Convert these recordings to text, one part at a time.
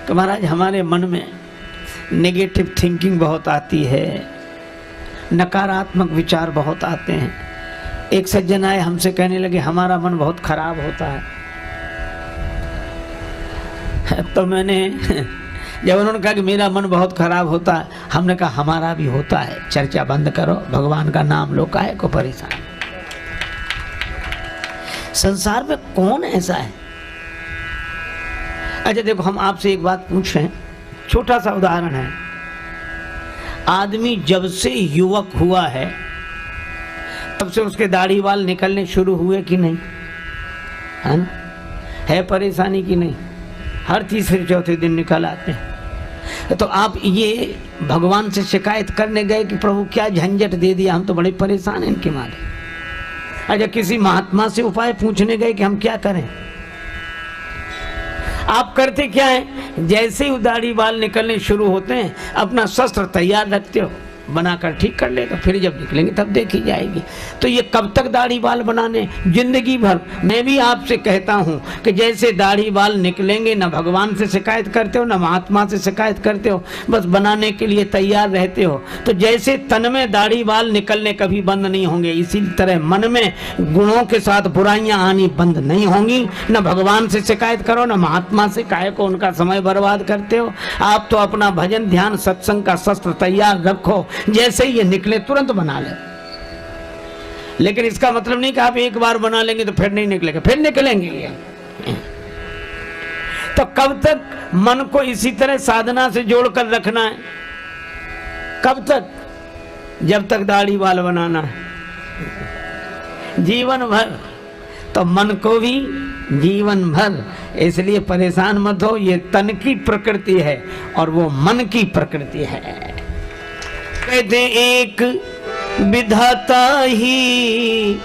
कि महाराज हमारे मन में नेगेटिव थिंकिंग बहुत आती है, नकारात्मक विचार बहुत आते हैं। एक सज्जन आए हमसे कहने लगे हमारा मन बहुत खराब होता है। तो मैंने जब उन्होंने कहा कि मेरा मन बहुत खराब होता है, हमने कहा हमारा भी होता है, चर्चा बंद करो, भगवान का नाम लो, काहे को परेशान। संसार में कौन ऐसा है? अच्छा देखो, हम आपसे एक बात पूछ रहे हैं, छोटा सा उदाहरण है। आदमी जब से युवक हुआ है तब से उसके दाढ़ी बाल निकलने शुरू हुए कि नहीं? है ना? है परेशानी कि नहीं? हर तीसरे चौथे दिन निकल आते हैं। तो आप ये भगवान से शिकायत करने गए कि प्रभु क्या झंझट दे दिया, हम तो बड़े परेशान हैं इनके मारे। अच्छा किसी महात्मा से उपाय पूछने गए कि हम क्या करें? आप करते क्या है? जैसे ही दाढ़ी बाल निकलने शुरू होते हैं अपना शस्त्र तैयार रखते हो, बनाकर ठीक कर लेगा, फिर जब निकलेंगे तब देखी जाएगी। तो ये कब तक दाढ़ी बाल बनाने? जिंदगी भर। मैं भी आपसे कहता हूँ कि जैसे दाढ़ी बाल निकलेंगे, ना भगवान से शिकायत करते हो ना महात्मा से शिकायत करते हो, बस बनाने के लिए तैयार रहते हो। तो जैसे तन में दाढ़ी बाल निकलने कभी बंद नहीं होंगे, इसी तरह मन में गुणों के साथ बुराइयां आनी बंद नहीं होंगी। न भगवान से शिकायत करो ना महात्मा से, काहे को उनका समय बर्बाद करते हो। आप तो अपना भजन ध्यान सत्संग का शस्त्र तैयार रखो, जैसे ही ये निकले तुरंत बना ले। लेकिन इसका मतलब नहीं कि आप एक बार बना लेंगे तो फिर नहीं निकलेगा, फिर निकलेंगे। तो कब तक मन को इसी तरह साधना से जोड़कर रखना है? कब तक? जब तक दाढ़ी बाल बनाना है, जीवन भर। तो मन को भी जीवन भर। इसलिए परेशान मत हो, ये तन की प्रकृति है और वो मन की प्रकृति है। कहते एक विधाता ही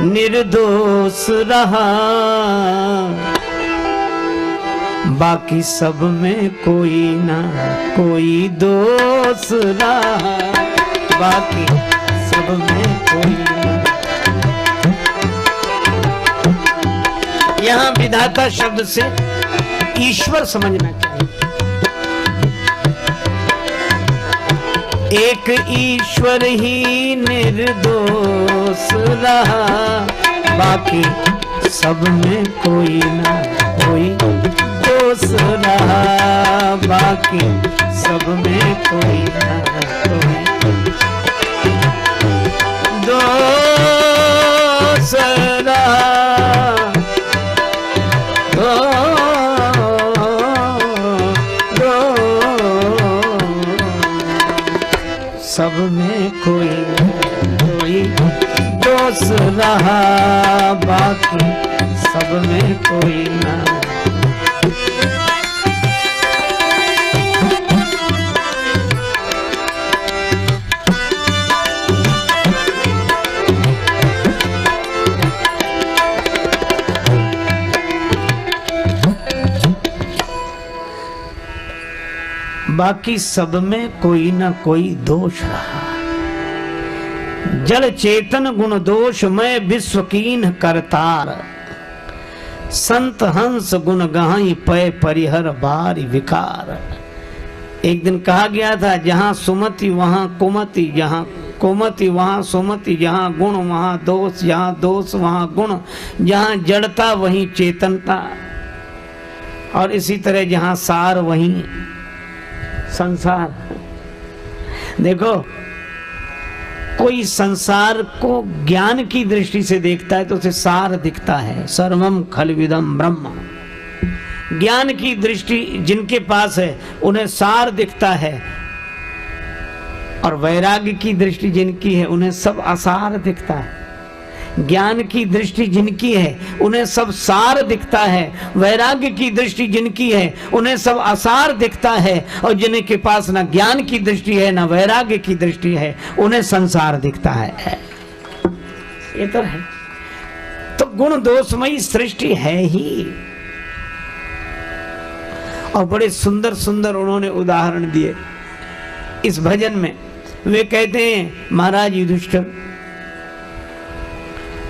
निर्दोष रहा, बाकी सब में कोई ना कोई दोष रहा, बाकी सब में कोई ना। यहाँ विधाता शब्द से ईश्वर समझना चाहिए। एक ईश्वर ही निर्दोष रहा, बाकी सब में कोई ना कोई दोष रहा, बाकी सब में कोई ना कोई दोष रहा। सब में कोई दोष रहा, बाकी सब में कोई ना। बाकी सब में कोई ना कोई दोष रहा। जल चेतन गुण दोष में विश्व कीन करतार, संत हंस गुण गहाई पय परिहर बारी विकार। एक दिन कहा गया था, जहाँ सुमति वहाँ कुमति, जहाँ कुमति वहाँ सुमति, जहाँ गुण वहाँ दोष, जहाँ दोष वहाँ गुण, जहाँ जड़ता वहीं चेतनता, और इसी तरह जहाँ सार वहीं संसार। देखो, कोई संसार को ज्ञान की दृष्टि से देखता है तो उसे सार दिखता है, सर्वम खलविदम ब्रह्म। ज्ञान की दृष्टि जिनके पास है उन्हें सार दिखता है, और वैराग्य की दृष्टि जिनकी है उन्हें सब असार दिखता है। ज्ञान की दृष्टि जिनकी है उन्हें सब सार दिखता है, वैराग्य की दृष्टि जिनकी है उन्हें सब असार दिखता है, और जिनके पास ना ज्ञान की दृष्टि है ना वैराग्य की दृष्टि है उन्हें संसार दिखता है। ये तो है। तो गुण दोषमयी सृष्टि है ही। और बड़े सुंदर सुंदर उन्होंने उदाहरण दिए इस भजन में। वे कहते हैं, महाराज युधिष्ठिर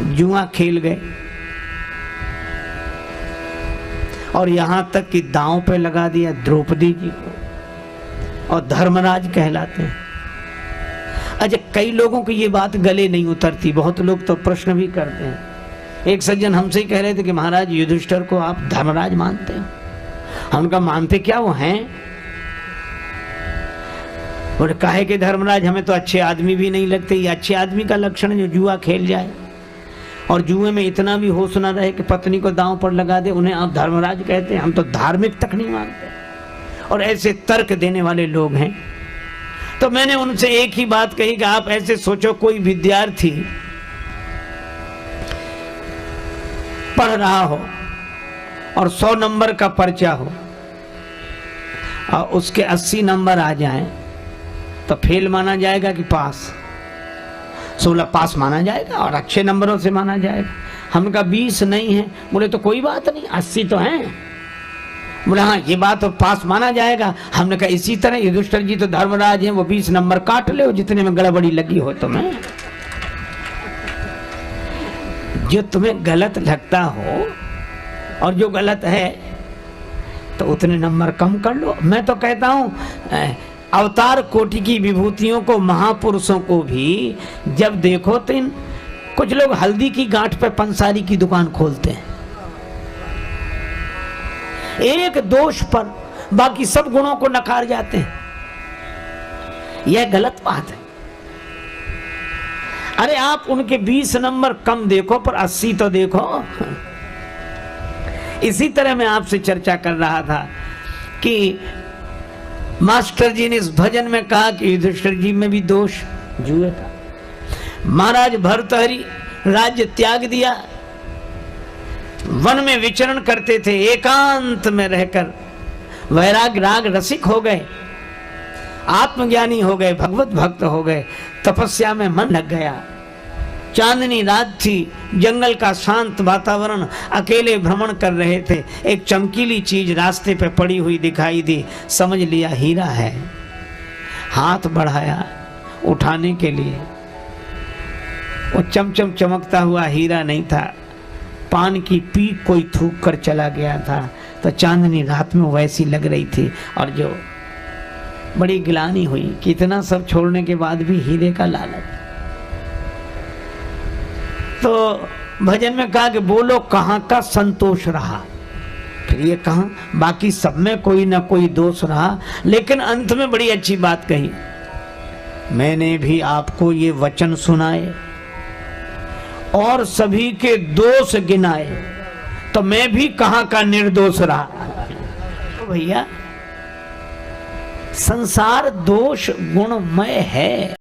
जुआ खेल गए, और यहां तक कि दांव पे लगा दिया द्रौपदी जी को, और धर्मराज कहलाते हैं। अच्छा, कई लोगों की ये बात गले नहीं उतरती, बहुत लोग तो प्रश्न भी करते हैं। एक सज्जन हमसे ही कह रहे थे कि महाराज युधिष्ठिर को आप धर्मराज मानते हो? हम कहा मानते क्या, वो हैं? और काहे के धर्मराज, हमें तो अच्छे आदमी भी नहीं लगते। ये अच्छे आदमी का लक्षण जो जुआ खेल जाए और जुए में इतना भी होश ना रहे कि पत्नी को दांव पर लगा दे, उन्हें आप धर्मराज कहते हैं? हम तो धार्मिक तक नहीं मानते। और ऐसे तर्क देने वाले लोग हैं। तो मैंने उनसे एक ही बात कही कि आप ऐसे सोचो, कोई विद्यार्थी पढ़ रहा हो और 100 नंबर का पर्चा हो और उसके 80 नंबर आ जाएं, तो फेल माना जाएगा कि पास? 16 पास माना जाएगा और अच्छे नंबरों से माना जाएगा। हमने कहा 20 नहीं है। बोले तो कोई बात नहीं, 80 तो हैं। बोले हाँ, ये बात तो पास माना जाएगा। हमने कहा इसी तरह युधिष्ठिर जी तो धर्मराज हैं, वो 20 नंबर काट ले जितने में गड़बड़ी लगी हो तुम्हें। जो तुम्हें गलत लगता हो और जो गलत है तो उतने नंबर कम कर लो। मैं तो कहता हूं अवतार कोटि की विभूतियों को, महापुरुषों को भी जब देखो तो कुछ लोग हल्दी की गांठ पे पंसारी की दुकान खोलते हैं, एक दोष पर बाकी सब गुणों को नकार जाते हैं। यह गलत बात है। अरे आप उनके 20 नंबर कम देखो पर 80 तो देखो। इसी तरह मैं आपसे चर्चा कर रहा था कि मास्टर जी ने इस भजन में कहा कि युधिष्ठिर जी में भी दोष जुए था। महाराज भर्तहरि राज्य त्याग दिया, वन में विचरण करते थे, एकांत में रहकर वैराग राग रसिक हो गए, आत्मज्ञानी हो गए, भगवत भक्त हो गए, तपस्या में मन लग गया। चांदनी रात थी, जंगल का शांत वातावरण, अकेले भ्रमण कर रहे थे। एक चमकीली चीज रास्ते पे पड़ी हुई दिखाई दी, समझ लिया हीरा है। हाथ बढ़ाया उठाने के लिए, वो चमचम चमकता हुआ हीरा नहीं था, पान की पीक कोई थूक कर चला गया था। तो चांदनी रात में वैसी लग रही थी और जो बड़ी गिलानी हुई कि इतना सब छोड़ने के बाद भी हीरे का लालच। तो भजन में कहा कि बोलो कहाँ का संतोष रहा। फिर ये कहा बाकी सब में कोई ना कोई दोष रहा, लेकिन अंत में बड़ी अच्छी बात कही, मैंने भी आपको ये वचन सुनाए और सभी के दोष गिनाए, तो मैं भी कहाँ का निर्दोष रहा। तो भैया संसार दोष गुणमय है।